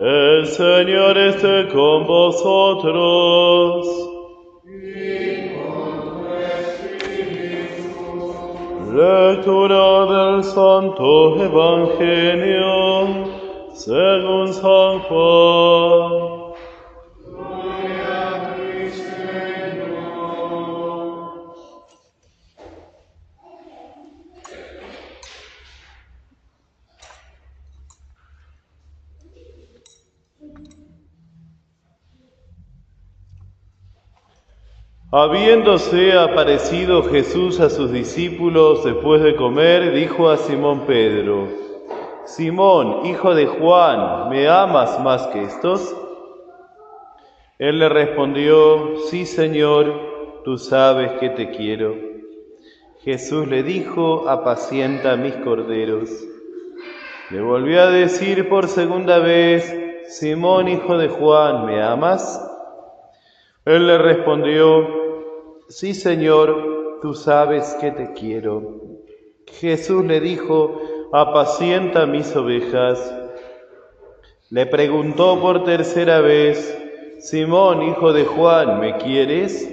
El Señor esté con vosotros. Lectura del Santo Evangelio según San Juan. Habiéndose aparecido Jesús a sus discípulos después de comer, dijo a Simón Pedro: Simón, hijo de Juan, ¿me amas más que estos? Él le respondió: Sí, Señor, tú sabes que te quiero. Jesús le dijo: apacienta mis corderos. Le volvió a decir por segunda vez: Simón, hijo de Juan, ¿me amas? Él le respondió: Sí, Señor, tú sabes que te quiero. Jesús le dijo: apacienta mis ovejas. Le preguntó por tercera vez: Simón, hijo de Juan, ¿me quieres?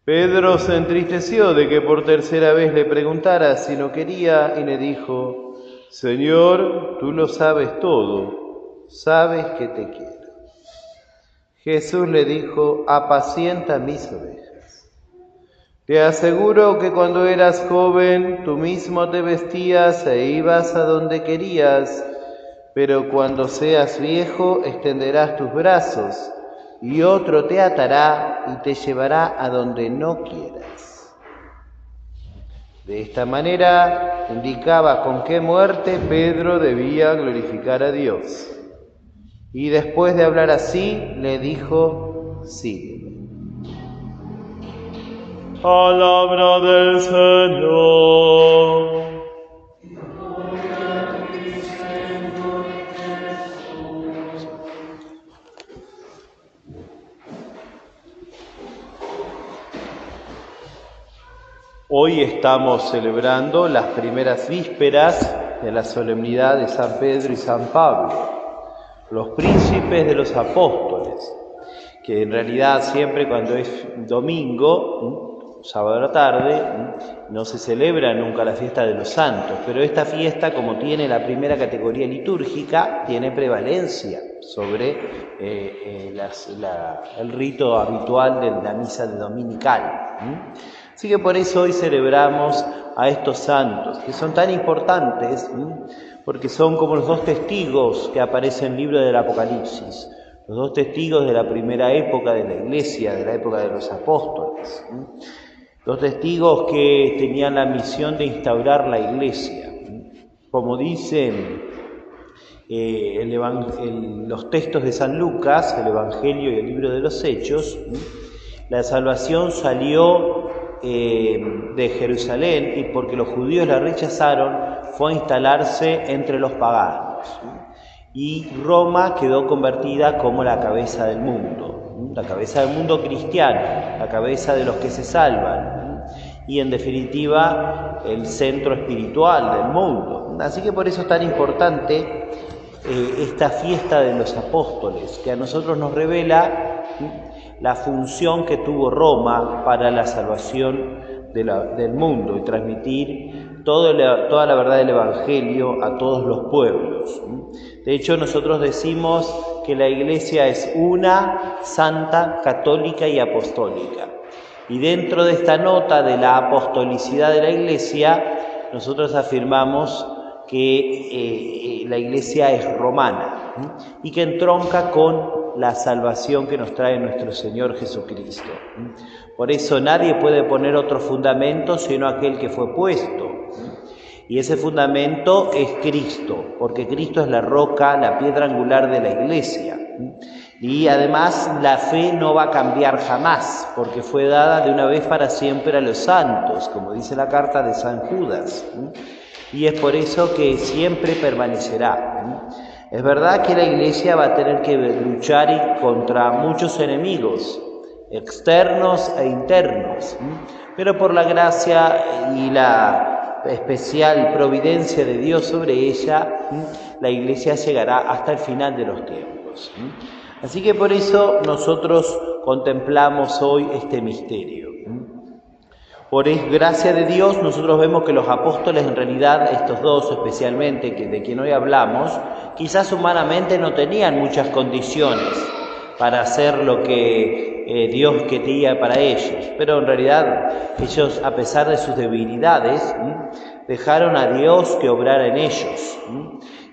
Pedro se entristeció de que por tercera vez le preguntara si lo quería y le dijo: Señor, tú lo sabes todo, sabes que te quiero. Jesús le dijo: apacienta mis ovejas. Te aseguro que cuando eras joven, tú mismo te vestías e ibas a donde querías, pero cuando seas viejo, extenderás tus brazos, y otro te atará y te llevará a donde no quieras. De esta manera indicaba con qué muerte Pedro debía glorificar a Dios. Y después de hablar así, le dijo: sígueme. Palabra del Señor. Hoy estamos celebrando las primeras vísperas de la solemnidad de San Pedro y San Pablo, los príncipes de los apóstoles, que en realidad siempre cuando es domingo, sábado a la tarde, no se celebra nunca la fiesta de los santos, pero esta fiesta, como tiene la primera categoría litúrgica, tiene prevalencia sobre el rito habitual de la misa de dominical. Así que por eso hoy celebramos a estos santos, que son tan importantes, porque son como los dos testigos que aparecen en el libro del Apocalipsis, los dos testigos de la primera época de la Iglesia, de la época de los apóstoles, dos testigos que tenían la misión de instaurar la Iglesia. Como dicen los textos de San Lucas, el Evangelio y el libro de los Hechos, la salvación salió de Jerusalén, y porque los judíos la rechazaron, fue a instalarse entre los paganos. Y Roma quedó convertida como la cabeza del mundo, la cabeza del mundo cristiano, la cabeza de los que se salvan, y en definitiva el centro espiritual del mundo. Así que por eso es tan importante esta fiesta de los apóstoles, que a nosotros nos revela la función que tuvo Roma para la salvación del mundo y transmitir toda la verdad del Evangelio a todos los pueblos. De hecho, nosotros decimos que la Iglesia es una, santa, católica y apostólica. Y dentro de esta nota de la apostolicidad de la Iglesia, nosotros afirmamos que la Iglesia es romana y que entronca con la salvación que nos trae nuestro Señor Jesucristo. Por eso nadie puede poner otro fundamento sino aquel que fue puesto. Y ese fundamento es Cristo, porque Cristo es la roca, la piedra angular de la Iglesia. Y además la fe no va a cambiar jamás, porque fue dada de una vez para siempre a los santos, como dice la carta de San Judas. Y es por eso que siempre permanecerá. Es verdad que la Iglesia va a tener que luchar contra muchos enemigos, externos e internos, pero por la gracia y la especial providencia de Dios sobre ella, la Iglesia llegará hasta el final de los tiempos. Así que por eso nosotros contemplamos hoy este misterio. Por gracia de Dios, nosotros vemos que los apóstoles, en realidad, estos dos especialmente, de quien hoy hablamos, quizás humanamente no tenían muchas condiciones para hacer lo que Dios quería para ellos. Pero en realidad, ellos, a pesar de sus debilidades, dejaron a Dios que obrara en ellos.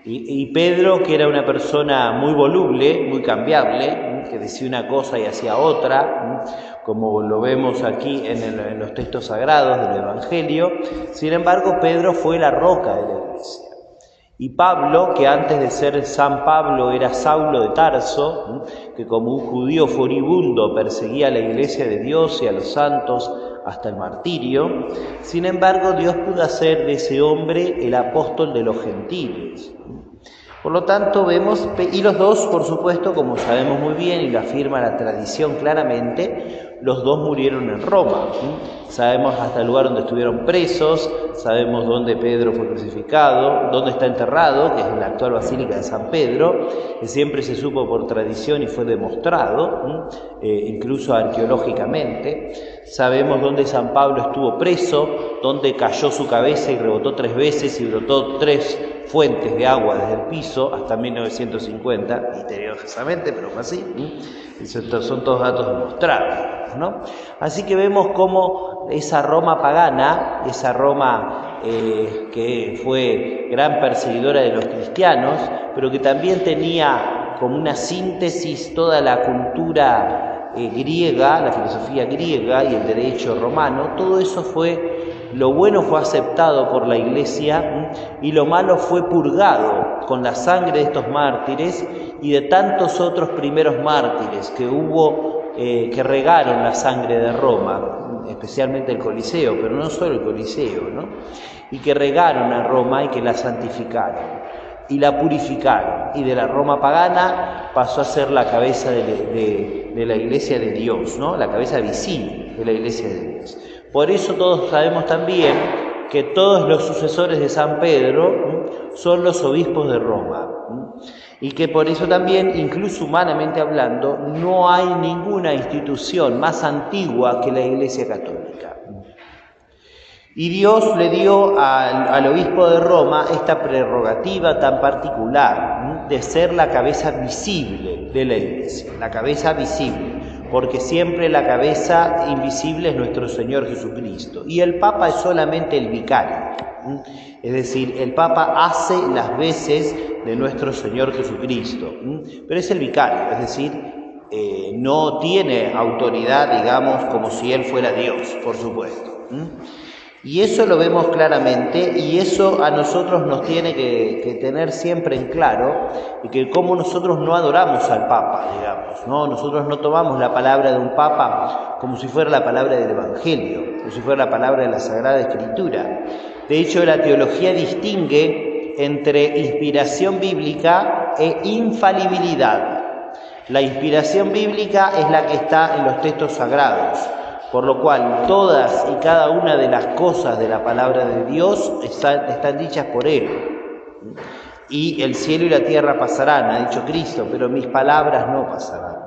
Y Pedro, que era una persona muy voluble, muy cambiable, que decía una cosa y hacía otra, como lo vemos aquí en los textos sagrados del Evangelio. Sin embargo, Pedro fue la roca de la Iglesia. Y Pablo, que antes de ser San Pablo era Saulo de Tarso, que como un judío furibundo perseguía a la Iglesia de Dios y a los santos hasta el martirio, sin embargo Dios pudo hacer de ese hombre el apóstol de los gentiles. Por lo tanto vemos, y los dos, por supuesto, como sabemos muy bien y lo afirma la tradición claramente, los dos murieron en Roma. Sabemos hasta el lugar donde estuvieron presos, sabemos dónde Pedro fue crucificado, dónde está enterrado, que es en la actual Basílica de San Pedro, que siempre se supo por tradición y fue demostrado, incluso arqueológicamente. Sabemos dónde San Pablo estuvo preso, dónde cayó su cabeza y rebotó 3 veces y brotó 3 fuentes de agua desde el piso hasta 1950, misteriosamente, pero fue así. Son todos datos demostrados, ¿no? Así que vemos cómo esa Roma pagana, esa Roma que fue gran perseguidora de los cristianos, pero que también tenía como una síntesis toda la cultura griega, la filosofía griega y el derecho romano, todo eso lo bueno fue aceptado por la Iglesia y lo malo fue purgado con la sangre de estos mártires y de tantos otros primeros mártires que hubo, que regaron la sangre de Roma, especialmente el Coliseo, pero no solo el Coliseo, ¿no? Y que regaron a Roma y que la santificaron y la purificaron, y de la Roma pagana pasó a ser la cabeza de la Iglesia de Dios, ¿no? La cabeza visible de la Iglesia de Dios. Por eso todos sabemos también que todos los sucesores de San Pedro son los obispos de Roma, y que por eso también, incluso humanamente hablando, no hay ninguna institución más antigua que la Iglesia Católica. Y Dios le dio al obispo de Roma esta prerrogativa tan particular de ser la cabeza visible de la Iglesia, la cabeza visible, porque siempre la cabeza invisible es nuestro Señor Jesucristo. Y el Papa es solamente el vicario, es decir, el Papa hace las veces de nuestro Señor Jesucristo, pero es el vicario, es decir, no tiene autoridad, digamos, como si Él fuera Dios, por supuesto. Y eso lo vemos claramente, y eso a nosotros nos tiene que tener siempre en claro, y que como nosotros no adoramos al Papa, digamos, ¿no? Nosotros no tomamos la palabra de un Papa como si fuera la palabra del Evangelio, como si fuera la palabra de la Sagrada Escritura. De hecho, la teología distingue entre inspiración bíblica e infalibilidad. La inspiración bíblica es la que está en los textos sagrados, por lo cual todas y cada una de las cosas de la palabra de Dios están dichas por Él. Y el cielo y la tierra pasarán, ha dicho Cristo, pero mis palabras no pasarán.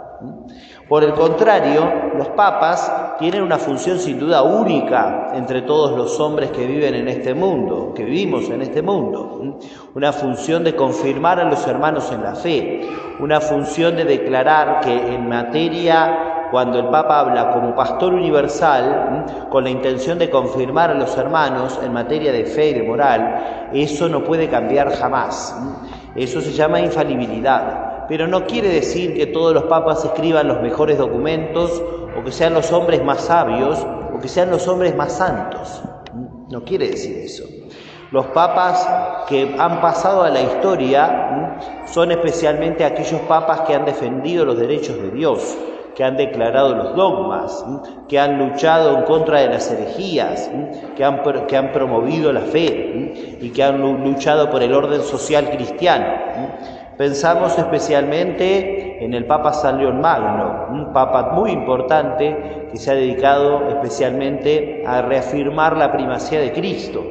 Por el contrario, los papas tienen una función sin duda única entre todos los hombres que viven en este mundo, que vivimos en este mundo. Una función de confirmar a los hermanos en la fe, una función de declarar que en materia, cuando el Papa habla como pastor universal, con la intención de confirmar a los hermanos en materia de fe y de moral, eso no puede cambiar jamás. Eso se llama infalibilidad. Pero no quiere decir que todos los papas escriban los mejores documentos, o que sean los hombres más sabios, o que sean los hombres más santos. No quiere decir eso. Los papas que han pasado a la historia son especialmente aquellos papas que han defendido los derechos de Dios, que han declarado los dogmas, que han luchado en contra de las herejías, que han promovido la fe y que han luchado por el orden social cristiano. Pensamos especialmente en el Papa San León Magno, un papa muy importante que se ha dedicado especialmente a reafirmar la primacía de Cristo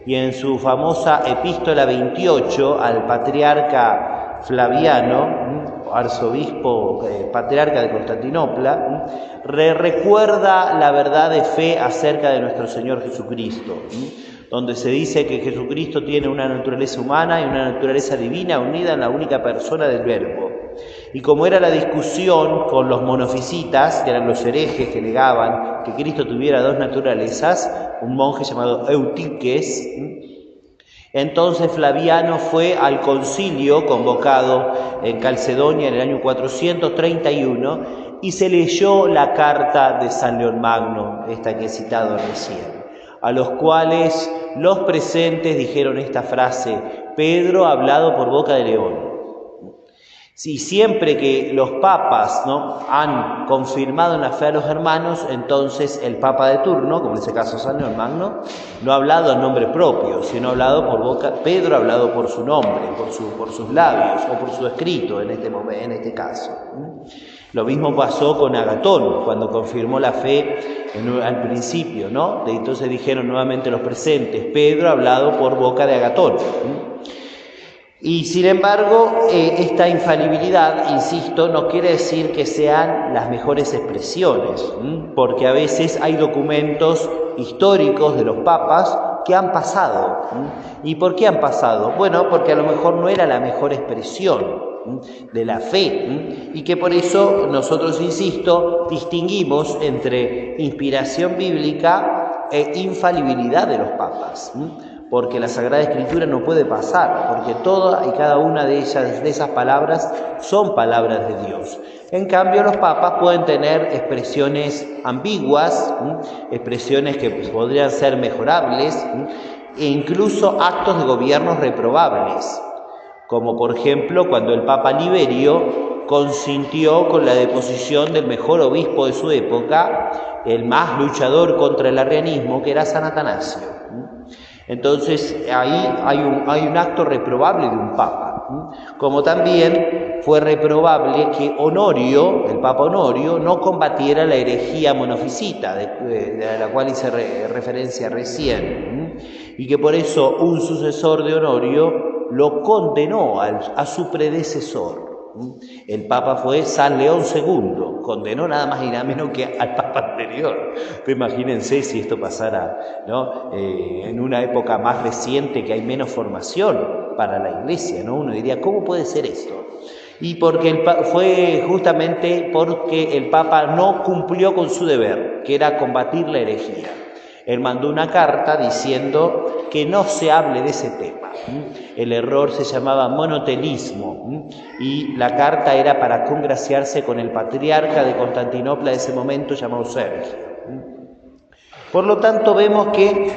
y en su famosa epístola 28 al patriarca Flaviano, arzobispo, patriarca de Constantinopla, recuerda la verdad de fe acerca de nuestro Señor Jesucristo, donde se dice que Jesucristo tiene una naturaleza humana y una naturaleza divina unida en la única persona del Verbo. Y como era la discusión con los monofisitas, que eran los herejes que negaban que Cristo tuviera dos naturalezas, un monje llamado Eutiques, entonces Flaviano fue al concilio convocado en Calcedonia en el año 431 y se leyó la carta de San León Magno, esta que he citado recién, a los cuales los presentes dijeron esta frase: Pedro ha hablado por boca de león. Si siempre que los papas, ¿no?, han confirmado en la fe a los hermanos, entonces el papa de turno, como en este caso San León Magno, no ha hablado en nombre propio, sino ha hablado por boca. Pedro ha hablado por su nombre, por sus labios o por su escrito en este caso. Lo mismo pasó con Agatón, cuando confirmó la fe al principio, ¿no? Entonces dijeron nuevamente los presentes: Pedro ha hablado por boca de Agatón. Y sin embargo, esta infalibilidad, insisto, no quiere decir que sean las mejores expresiones, porque a veces hay documentos históricos de los papas que han pasado. ¿Y por qué han pasado? Bueno, porque a lo mejor no era la mejor expresión de la fe, y que por eso nosotros, insisto, distinguimos entre inspiración bíblica e infalibilidad de los papas. Porque la Sagrada Escritura no puede pasar, porque toda y cada una de esas palabras son palabras de Dios. En cambio, los papas pueden tener expresiones ambiguas, expresiones que podrían ser mejorables, e incluso actos de gobierno reprobables, como por ejemplo cuando el Papa Liberio consintió con la deposición del mejor obispo de su época, el más luchador contra el arrianismo, que era San Atanasio. Entonces ahí hay un acto reprobable de un papa, como también fue reprobable que Honorio, el papa Honorio, no combatiera la herejía monofisita, de la cual hice referencia recién, y que por eso un sucesor de Honorio lo condenó a su predecesor. El Papa fue San León II, condenó nada más y nada menos que al Papa anterior. Pero imagínense si esto pasara, ¿no?, en una época más reciente, que hay menos formación para la Iglesia, ¿no? Uno diría, ¿cómo puede ser esto? Y fue justamente porque el Papa no cumplió con su deber, que era combatir la herejía. Él mandó una carta diciendo que no se hable de ese tema. El error se llamaba monotelismo, y la carta era para congraciarse con el patriarca de Constantinopla de ese momento, llamado Sergio. Por lo tanto, vemos que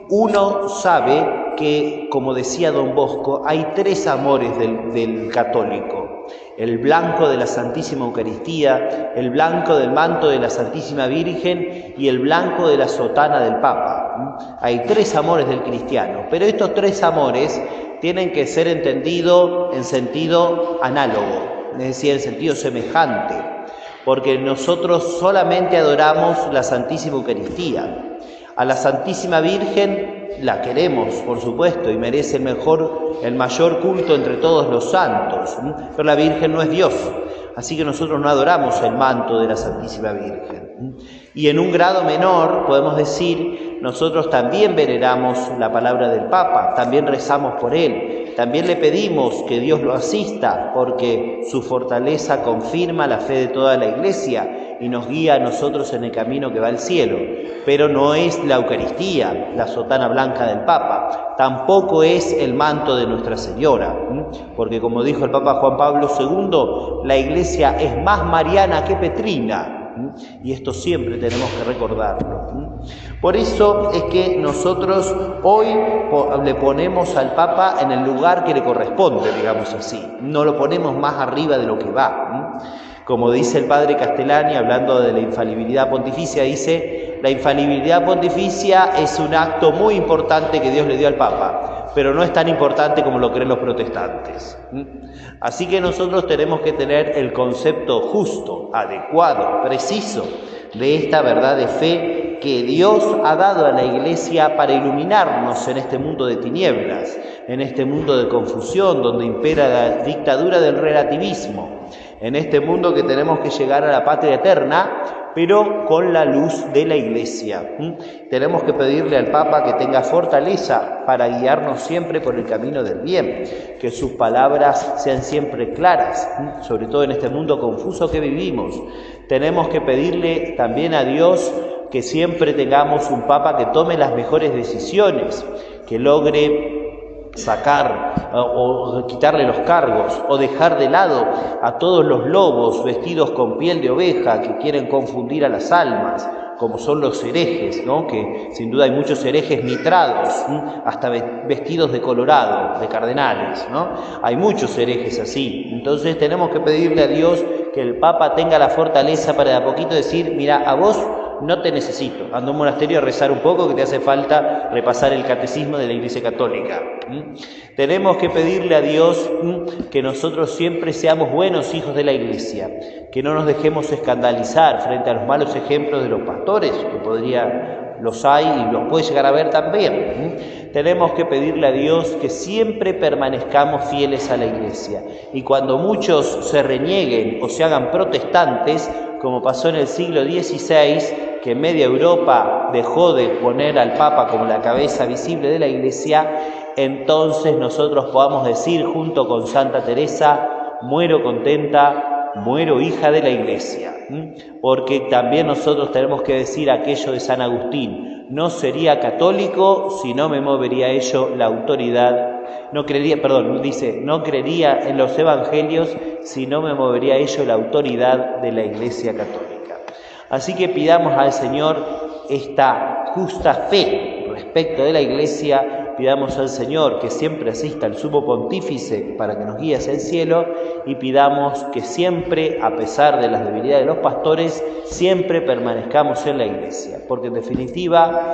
uno sabe que, como decía Don Bosco, hay tres amores del católico: el blanco de la Santísima Eucaristía, el blanco del manto de la Santísima Virgen y el blanco de la sotana del Papa. Hay tres amores del cristiano, pero estos tres amores tienen que ser entendidos en sentido análogo, es decir, en sentido semejante, porque nosotros solamente adoramos la Santísima Eucaristía. A la Santísima Virgen la queremos, por supuesto, y merece el mayor culto entre todos los santos, pero la Virgen no es Dios, así que nosotros no adoramos el manto de la Santísima Virgen. Y en un grado menor, podemos decir, nosotros también veneramos la palabra del Papa, también rezamos por él, también le pedimos que Dios lo asista, porque su fortaleza confirma la fe de toda la Iglesia y nos guía a nosotros en el camino que va al cielo. Pero no es la Eucaristía, la sotana blanca del Papa, tampoco es el manto de Nuestra Señora, porque como dijo el Papa Juan Pablo II, la Iglesia es más mariana que petrina, y esto siempre tenemos que recordarlo. Por eso es que nosotros hoy le ponemos al Papa en el lugar que le corresponde, digamos así, no lo ponemos más arriba de lo que va. Como dice el padre Castellani, hablando de la infalibilidad pontificia, dice: la infalibilidad pontificia es un acto muy importante que Dios le dio al Papa, pero no es tan importante como lo creen los protestantes. Así que nosotros tenemos que tener el concepto justo, adecuado, preciso de esta verdad de fe que Dios ha dado a la Iglesia para iluminarnos en este mundo de tinieblas, en este mundo de confusión donde impera la dictadura del relativismo, en este mundo que tenemos que llegar a la patria eterna, pero con la luz de la Iglesia. Tenemos que pedirle al Papa que tenga fortaleza para guiarnos siempre por el camino del bien, que sus palabras sean siempre claras, sobre todo en este mundo confuso que vivimos. Tenemos que pedirle también a Dios que siempre tengamos un Papa que tome las mejores decisiones, que logre sacar o quitarle los cargos o dejar de lado a todos los lobos vestidos con piel de oveja que quieren confundir a las almas, como son los herejes, ¿no? Que sin duda hay muchos herejes mitrados, hasta vestidos de colorado, de cardenales, ¿no? Hay muchos herejes así. Entonces tenemos que pedirle a Dios que el Papa tenga la fortaleza para de a poquito decir, mira, a vos no te necesito, anda a un monasterio a rezar un poco que te hace falta repasar el catecismo de la Iglesia Católica. Tenemos que pedirle a Dios que nosotros siempre seamos buenos hijos de la Iglesia, que no nos dejemos escandalizar frente a los malos ejemplos de los pastores, que los hay y los puede llegar a ver también. Tenemos que pedirle a Dios que siempre permanezcamos fieles a la Iglesia y cuando muchos se renieguen o se hagan protestantes, como pasó en el siglo XVI, que media Europa dejó de poner al Papa como la cabeza visible de la Iglesia, entonces nosotros podamos decir junto con Santa Teresa, muero contenta, muero hija de la Iglesia. Porque también nosotros tenemos que decir aquello de San Agustín, no sería católico si no me movería ello la autoridad, no creería en los evangelios si no me movería ello la autoridad de la Iglesia Católica. Así que pidamos al Señor esta justa fe respecto de la Iglesia, pidamos al Señor que siempre asista al Sumo Pontífice para que nos guíe hacia el cielo y pidamos que siempre, a pesar de las debilidades de los pastores, siempre permanezcamos en la Iglesia, porque en definitiva,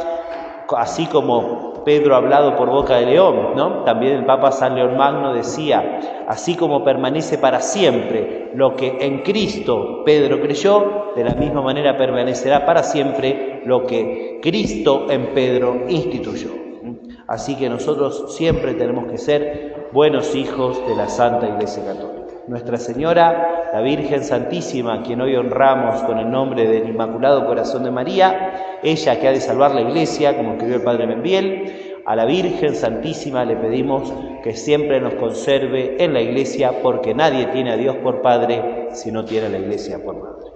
así como Pedro hablado por boca de león, ¿no? También el Papa San León Magno decía, así como permanece para siempre lo que en Cristo Pedro creyó, de la misma manera permanecerá para siempre lo que Cristo en Pedro instituyó. Así que nosotros siempre tenemos que ser buenos hijos de la Santa Iglesia Católica. Nuestra Señora, la Virgen Santísima, quien hoy honramos con el nombre del Inmaculado Corazón de María, ella que ha de salvar la Iglesia, como escribió el Padre Membiel, a la Virgen Santísima le pedimos que siempre nos conserve en la Iglesia, porque nadie tiene a Dios por Padre si no tiene a la Iglesia por Madre.